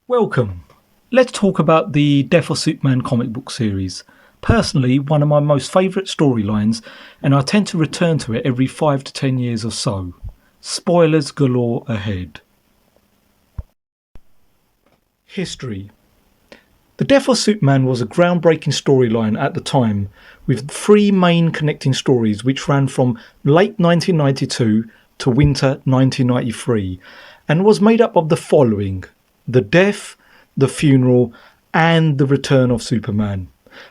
Welcome. Let's talk about the Death of Superman comic book series. Personally, one of my most favourite storylines, and I tend to return to it every 5 to 10 years or so. Spoilers galore ahead. History. The Death of Superman was a groundbreaking storyline at the time, with three main connecting stories which ran from late 1992 to winter 1993, and was made up of the following: the death, the funeral, and the return of Superman.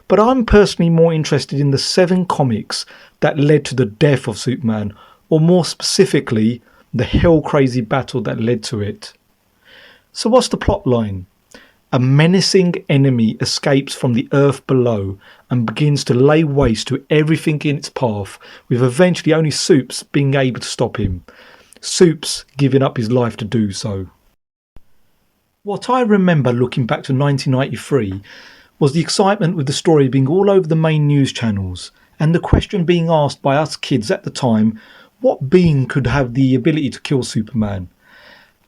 But I'm personally more interested in the 7 comics that led to the death of Superman, or more specifically, the hell-crazy battle that led to it. So what's the plot line? A menacing enemy escapes from the earth below and begins to lay waste to everything in its path, with eventually only Supes being able to stop him. Supes giving up his life to do so. What I remember looking back to 1993 was the excitement with the story being all over the main news channels, and the question being asked by us kids at the time: what being could have the ability to kill Superman?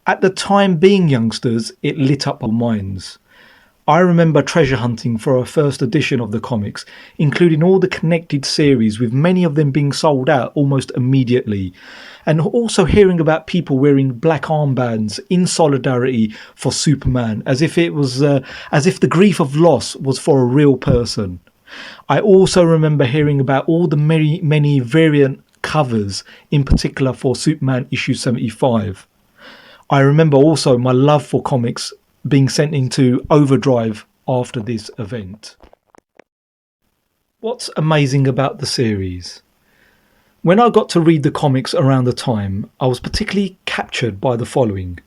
At the time, being youngsters, it lit up our minds. I remember treasure hunting for our first edition of the comics, including all the connected series, with many of them being sold out almost immediately, and also hearing about people wearing black armbands in solidarity for Superman, as if the grief of loss was for a real person. I also remember hearing about all the many variant covers, in particular for Superman issue 75. I remember also my love for comics being sent into overdrive after this event. What's amazing about the series? When I got to read the comics around the time, I was particularly captured by the following.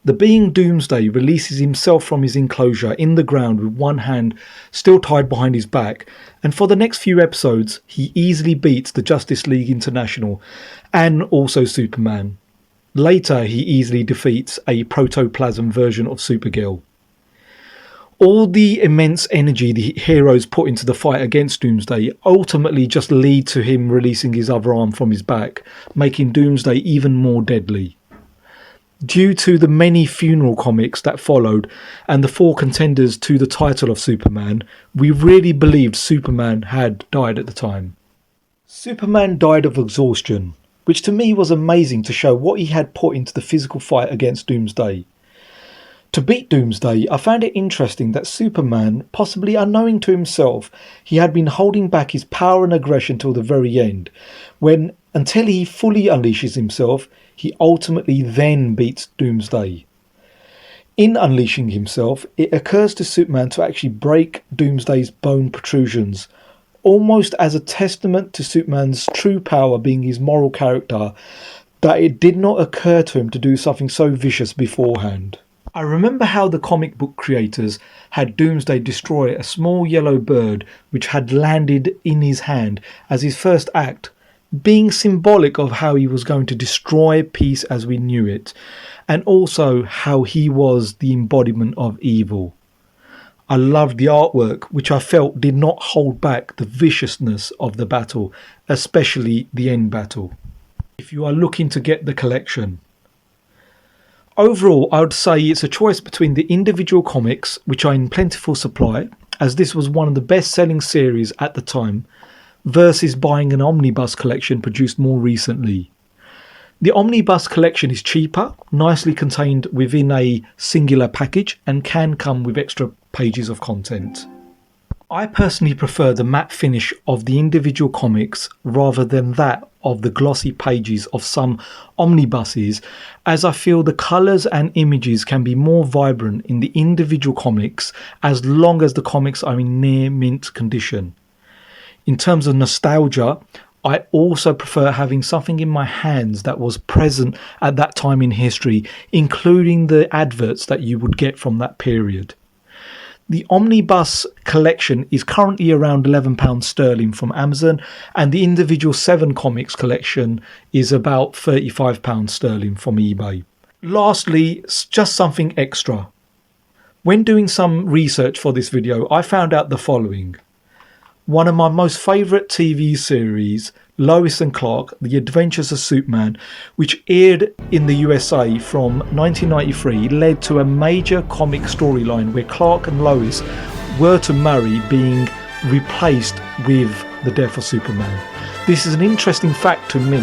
The being Doomsday releases himself from his enclosure in the ground with one hand still tied behind his back, and for the next few episodes he easily beats the Justice League International and also Superman. Later, he easily defeats a protoplasm version of Supergirl. All the immense energy the heroes put into the fight against Doomsday ultimately just lead to him releasing his other arm from his back, making Doomsday even more deadly. Due to the many funeral comics that followed and the 4 contenders to the title of Superman, we really believed Superman had died at the time. Superman died of exhaustion, which to me was amazing to show what he had put into the physical fight against Doomsday. To beat Doomsday, I found it interesting that Superman, possibly unknowing to himself, he had been holding back his power and aggression till the very end, when, until he fully unleashes himself, he ultimately then beats Doomsday. In unleashing himself, it occurs to Superman to actually break Doomsday's bone protrusions, almost as a testament to Superman's true power being his moral character, that it did not occur to him to do something so vicious beforehand. I remember how the comic book creators had Doomsday destroy a small yellow bird which had landed in his hand as his first act, being symbolic of how he was going to destroy peace as we knew it, and also how he was the embodiment of evil. I loved the artwork, which I felt did not hold back the viciousness of the battle, especially the end battle, if you are looking to get the collection. Overall, I would say it's a choice between the individual comics, which are in plentiful supply, as this was one of the best-selling series at the time, versus buying an omnibus collection produced more recently. The omnibus collection is cheaper, nicely contained within a singular package, and can come with extra pages of content. I personally prefer the matte finish of the individual comics rather than that of the glossy pages of some omnibuses, as I feel the colours and images can be more vibrant in the individual comics as long as the comics are in near mint condition. In terms of nostalgia, I also prefer having something in my hands that was present at that time in history, including the adverts that you would get from that period. The omnibus collection is currently around £11 sterling from Amazon, and the individual 7 comics collection is about £35 sterling from eBay. Lastly, just something extra. When doing some research for this video, I found out the following. One of my most favourite TV series, Lois and Clark, The Adventures of Superman, which aired in the USA from 1993, led to a major comic storyline where Clark and Lois were to marry, being replaced with the death of Superman. This is an interesting fact to me,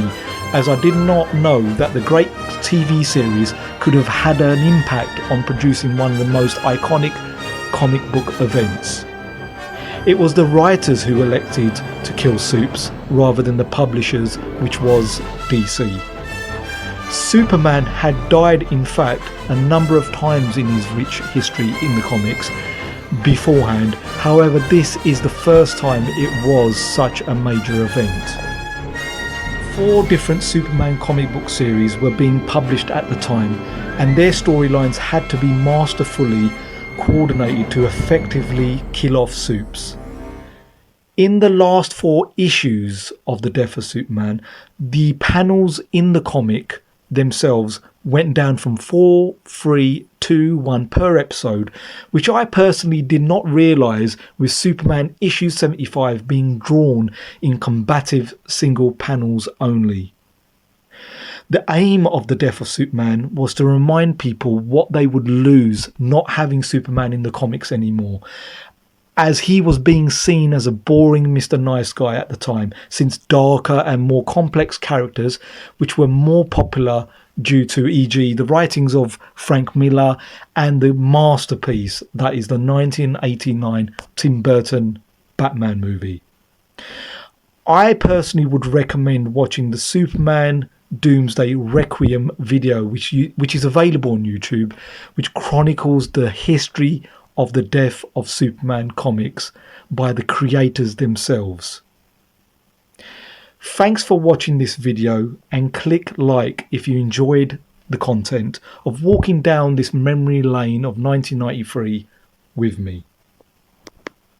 as I did not know that the great TV series could have had an impact on producing one of the most iconic comic book events. It was the writers who elected to kill Supes rather than the publishers, which was DC. Superman had died, in fact, a number of times in his rich history in the comics beforehand. However, this is the first time it was such a major event. 4 different Superman comic book series were being published at the time, and their storylines had to be masterfully coordinated to effectively kill off Supes. In the last 4 issues of The Death of Superman, the panels in the comic themselves went down from 4, 3, 2, 1 per episode, which I personally did not realise, with Superman issue 75 being drawn in combative single panels only. The aim of The Death of Superman was to remind people what they would lose not having Superman in the comics anymore, as he was being seen as a boring Mr. Nice Guy at the time, since darker and more complex characters, which were more popular due to, e.g., the writings of Frank Miller and the masterpiece that is the 1989 Tim Burton Batman movie. I personally would recommend watching the Superman Doomsday Requiem video, which is available on YouTube, which chronicles the history of the Death of Superman comics by the creators themselves. Thanks for watching this video, and click like if you enjoyed the content of walking down this memory lane of 1993 with me.